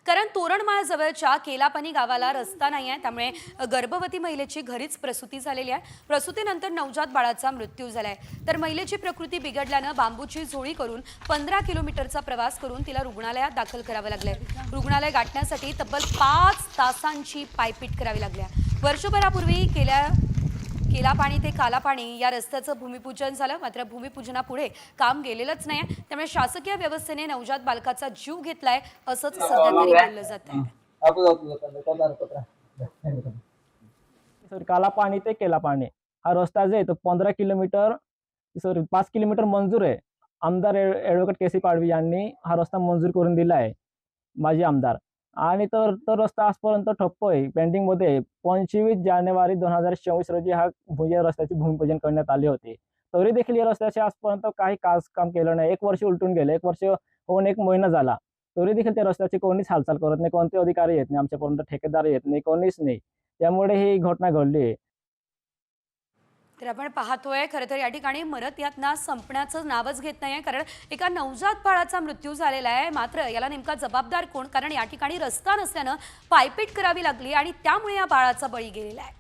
कारण तोरणमाळ जवळच्या केलापानी गावाला रस्ता नाही आहे, त्यामुळे गर्भवती महिलेची घरीच प्रसूती झालेली आहे। प्रसूतीनंतर नवजात बाळाचा मृत्यू झालाय। तर महिलेची प्रकृती बिघडल्याने बांबूची झोळी करून 15 किलोमीटरचा प्रवास करून तिला रुग्णालयात दाखल करावे लागले। रुग्णालय गाठण्यासाठी तब्बल 5 तासांची पायपीट करावी लागली। वर्षभरापूर्वी केलापाणी ते कालापाणी या रस्त्याचं भूमिपूजन झालं, मात्र भूमिपूजनापुढे काम गेलेलंच नाही। त्यामुळे शासकीय व्यवस्थेने नवजात बालकाचा जीव घेतलाय असंच सध्या तरी बोललं जातंय। सॉरी कालापानी ते केलापानी हा रस्ता जो आहे तो 15 किलोमीटर सॉरी 5 किलोमीटर मंजूर आहे। आमदार ॲडव्होकेट के.सी. पाडवी यांनी हा रस्ता मंजूर करून दिला आहे, माजी आमदार। आणि तो रस्ता आजपर्यंत ठप्प आहे, पेंडिंगमध्ये आहे। 25 जानेवारी 2024 रोजी या रस्त्याचे भूमिपूजन करण्यात आले होते। तरी देखील या रस्त्याचे आजपर्यंत काही काम केलं नाही। 1 वर्ष उलटून गेले, 1 वर्ष होऊन 1 महिना झाला, तरी देखील त्या रस्त्याची कोणीच हालचाल करत नाही, कोणते अधिकारी येत नाही आमच्यापर्यंत, ठेकेदार येत नाही, कोणीच नाही। त्यामुळे ही घटना घडली आहे। तर आपण पाहतोय खरं तर या ठिकाणी मरत यातना संपण्याचं नावच घेत नाहीये, कारण एका नवजात बाळाचा मृत्यू झालेला आहे। मात्र याला नेमका जबाबदार कोण? कारण या ठिकाणी रस्ता नसल्यानं पायपीट करावी लागली आणि त्यामुळे या बाळाचा बळी गेलेला आहे।